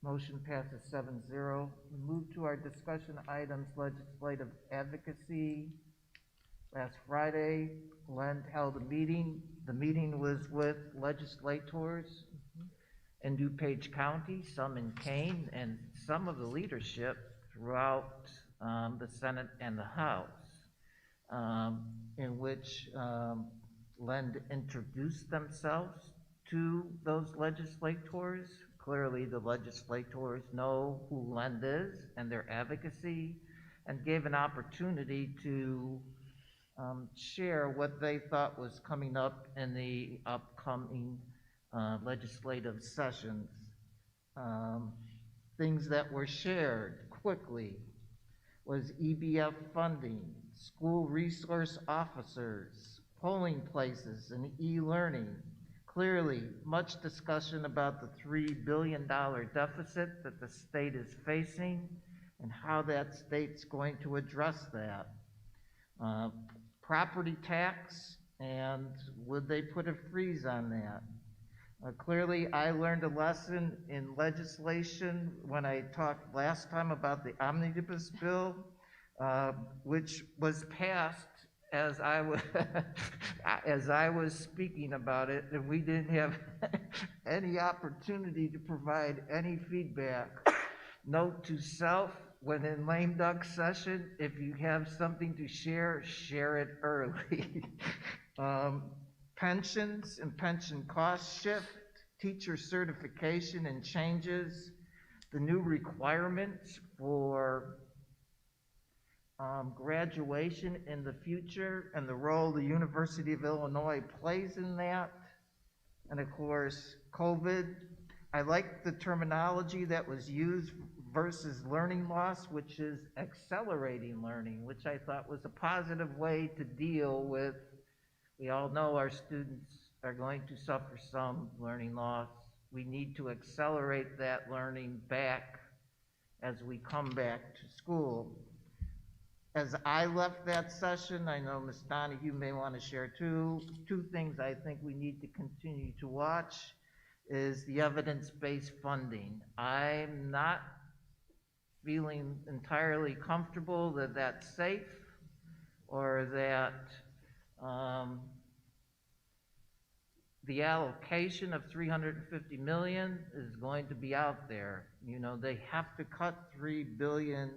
Motion passes 7-0. We move to our discussion items, legislative advocacy. Last Friday, Len held a meeting. The meeting was with legislators in DuPage County, some in Kane, and some of the leadership throughout the Senate and the House, in which Len introduced themselves to those legislators. Clearly, the legislators know who Len is and their advocacy, and gave an opportunity to share what they thought was coming up in the upcoming legislative sessions. Things that were shared quickly was EBF funding, school resource officers, polling places, and e-learning. Clearly, much discussion about the $3 billion deficit that the state is facing and how that state's going to address that. Property tax, and would they put a freeze on that? Clearly, I learned a lesson in legislation when I talked last time about the omnibus bill, which was passed as I was speaking about it, and we didn't have any opportunity to provide any feedback. Note to self, when in lame duck session, if you have something to share, share it early. Pensions and pension cost shift, teacher certification and changes, the new requirements for graduation in the future, and the role the University of Illinois plays in that. And of course, COVID. I like the terminology that was used versus learning loss, which is accelerating learning, which I thought was a positive way to deal with. We all know our students are going to suffer some learning loss. We need to accelerate that learning back as we come back to school. As I left that session, I know Ms. Donahue may want to share two things I think we need to continue to watch is the evidence-based funding. I'm not feeling entirely comfortable that that's safe, or that the allocation of $350 million is going to be out there. You know, they have to cut $3 billion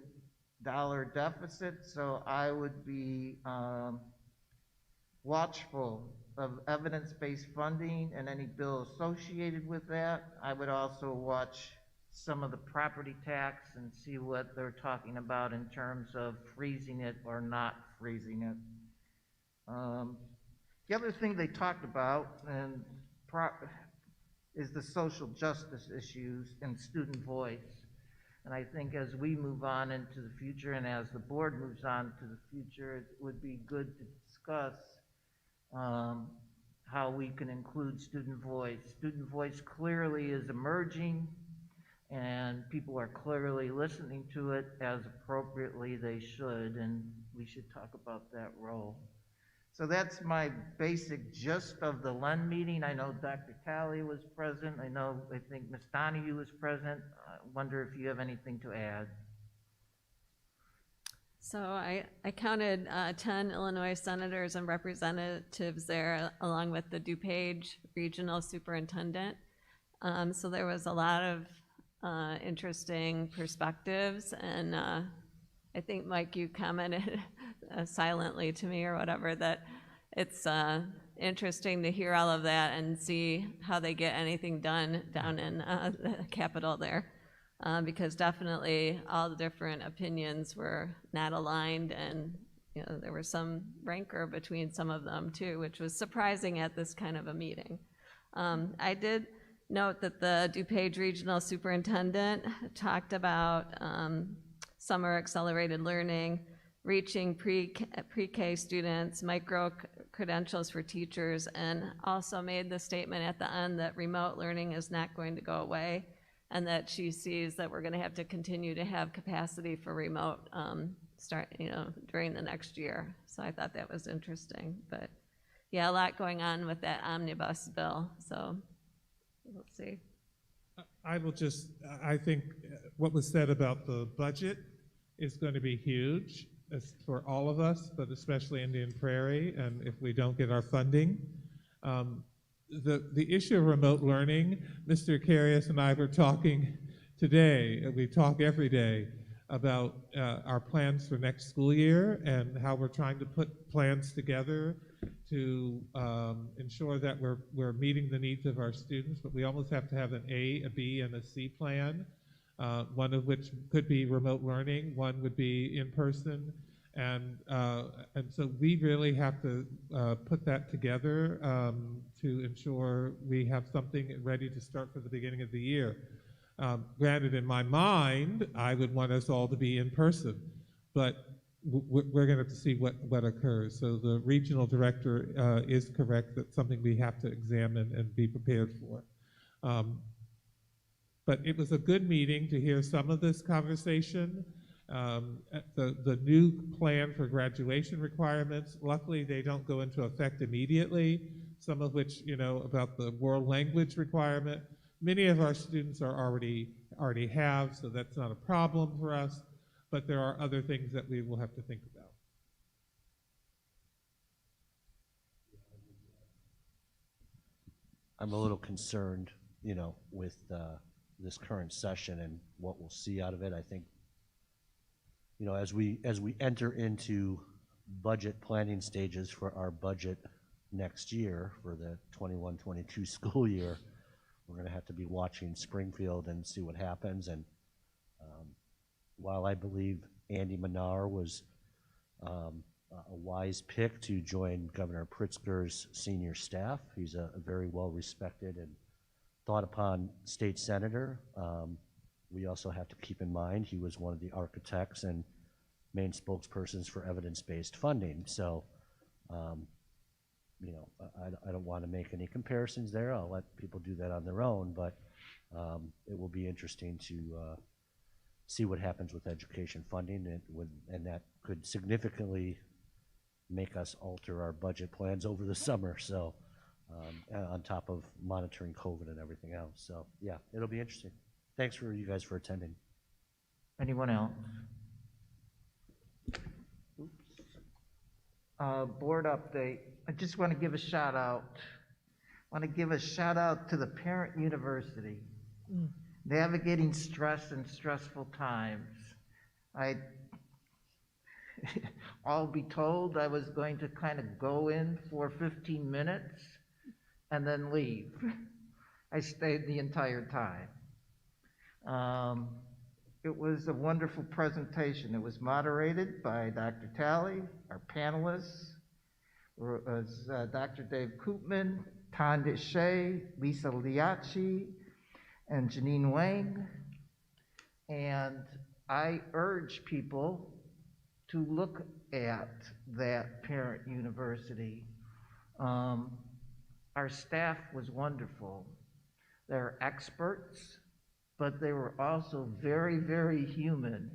deficit, so I would be watchful of evidence-based funding and any bill associated with that. I would also watch some of the property tax and see what they're talking about in terms of freezing it or not freezing it. The other thing they talked about, and is the social justice issues and student voice. And I think as we move on into the future and as the board moves on to the future, it would be good to discuss how we can include student voice. Student voice clearly is emerging, and people are clearly listening to it as appropriately they should, and we should talk about that role. So that's my basic gist of the LEN meeting. I know Dr. Talley was present. I think Ms. Donahue was present. I wonder if you have anything to add. So I counted 10 Illinois senators and representatives there, along with the DuPage Regional Superintendent. So there was a lot of interesting perspectives, and I think, Mike, you commented silently to me or whatever, that it's interesting to hear all of that and see how they get anything done down in the Capitol there. Because definitely all the different opinions were not aligned, and there was some rancor between some of them too, which was surprising at this kind of a meeting. I did note that the DuPage Regional Superintendent talked about summer accelerated learning, reaching pre-K students, micro-credentials for teachers, and also made the statement at the end that remote learning is not going to go away, and that she sees that we're going to have to continue to have capacity for remote during the next year. So I thought that was interesting. But yeah, a lot going on with that omnibus bill. So we'll see. I think what was said about the budget is going to be huge for all of us, but especially Indian Prairie, and if we don't get our funding. The issue of remote learning, Mr. Carius and I were talking today, we talk every day about our plans for next school year and how we're trying to put plans together to ensure that we're meeting the needs of our students, but we almost have to have an A, a B, and a C plan, one of which could be remote learning, one would be in person, and so we really have to put that together to ensure we have something ready to start for the beginning of the year. Granted, in my mind, I would want us all to be in person, but we're going to have to see what occurs. So the regional director is correct. That's something we have to examine and be prepared for. But it was a good meeting to hear some of this conversation. The new plan for graduation requirements, luckily they don't go into effect immediately, some of which, about the world language requirement, many of our students are already have, so that's not a problem for us, but there are other things that we will have to think about. I'm a little concerned, with this current session and what we'll see out of it. I think, as we enter into budget planning stages for our budget next year for the 21-22 school year, we're going to have to be watching Springfield and see what happens. And while I believe Andy Manar was a wise pick to join Governor Pritzker's senior staff, he's a very well-respected and thought-upon state senator. We also have to keep in mind he was one of the architects and main spokespersons for evidence-based funding. So, I don't want to make any comparisons there. I'll let people do that on their own, but it will be interesting to see what happens with education funding, and that could significantly make us alter our budget plans over the summer. So, on top of monitoring COVID and everything else. So, yeah, it'll be interesting. Thanks for you guys for attending. Anyone else? Board update. I just want to give a shout out. I want to give a shout out to the parent university. Navigating stress and stressful times. I'll be told I was going to kind of go in for 15 minutes and then leave. I stayed the entire time. It was a wonderful presentation. It was moderated by Dr. Talley. Our panelists was Dr. Dave Koopman, Tanda Shea, Lisa Liachi, and Janine Wang. And I urge people to look at that parent university. Our staff was wonderful. They're experts, but they were also very, very human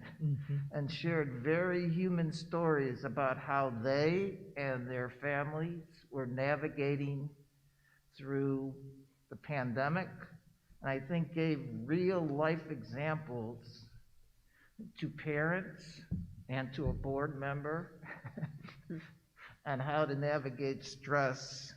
and shared very human stories about how they and their families were navigating through the pandemic, and I think gave real life examples to parents and to a board member on how to navigate stress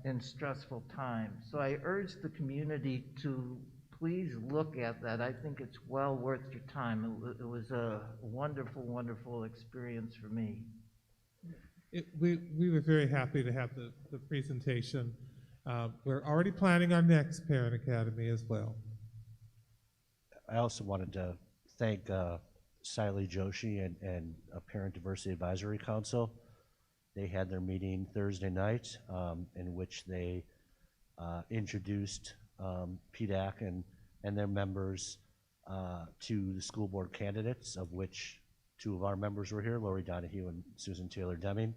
in stressful times. So I urge the community to please look at that. I think it's well worth your time. It was a wonderful, wonderful experience for me. We were very happy to have the presentation. We're already planning our next Parent Academy as well. I also wanted to thank Siley Joshi and Parent Diversity Advisory Council. They had their meeting Thursday night in which they introduced PDAC and their members to the school board candidates, of which two of our members were here, Lori Donahue and Susan Taylor Deming.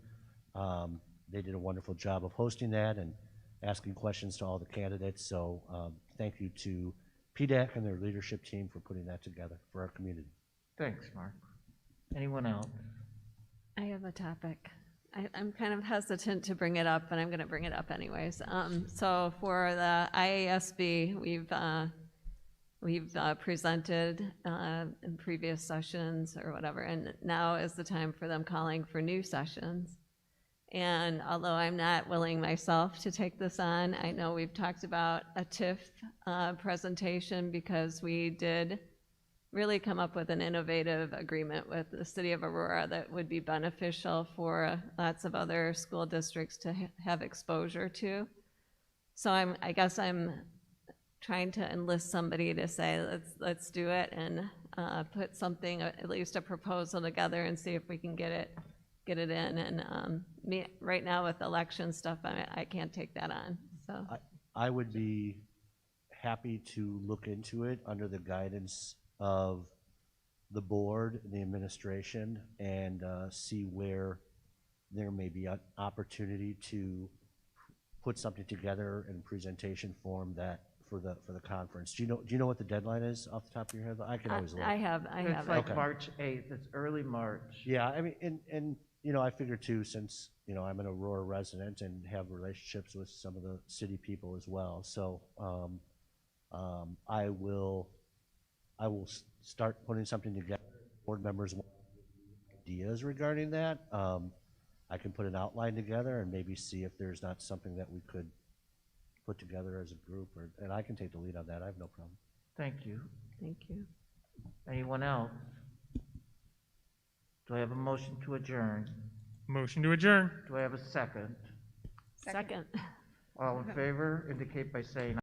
They did a wonderful job of hosting that and asking questions to all the candidates. So thank you to PDAC and their leadership team for putting that together for our community. Thanks, Mark. Anyone else? I have a topic. I'm kind of hesitant to bring it up, but I'm going to bring it up anyways. So for the IASB, we've presented in previous sessions or whatever, and now is the time for them calling for new sessions. And although I'm not willing myself to take this on, I know we've talked about a TIF presentation because we did really come up with an innovative agreement with the city of Aurora that would be beneficial for lots of other school districts to have exposure to. So I guess I'm trying to enlist somebody to say, let's do it and put something, at least a proposal together and see if we can get it in. And me, right now with election stuff, I can't take that on, so. I would be happy to look into it under the guidance of the board and the administration and see where there may be an opportunity to put something together in presentation form that for the conference. Do you know what the deadline is off the top of your head? I can always look. I have It's it. like Okay. March 8th. It's early March. Yeah, I mean, and you know, I figure too, since you know I'm an Aurora resident and have relationships with some of the city people as well. So I will start putting something together. Board members want ideas regarding that. I can put an outline together and maybe see if there's not something that we could put together as a group, and I can take the lead on that. I have no problem. Thank you. Thank you. Anyone else? Do I have a motion to adjourn? Motion to adjourn. Do I have a second? Second. All in favor indicate by saying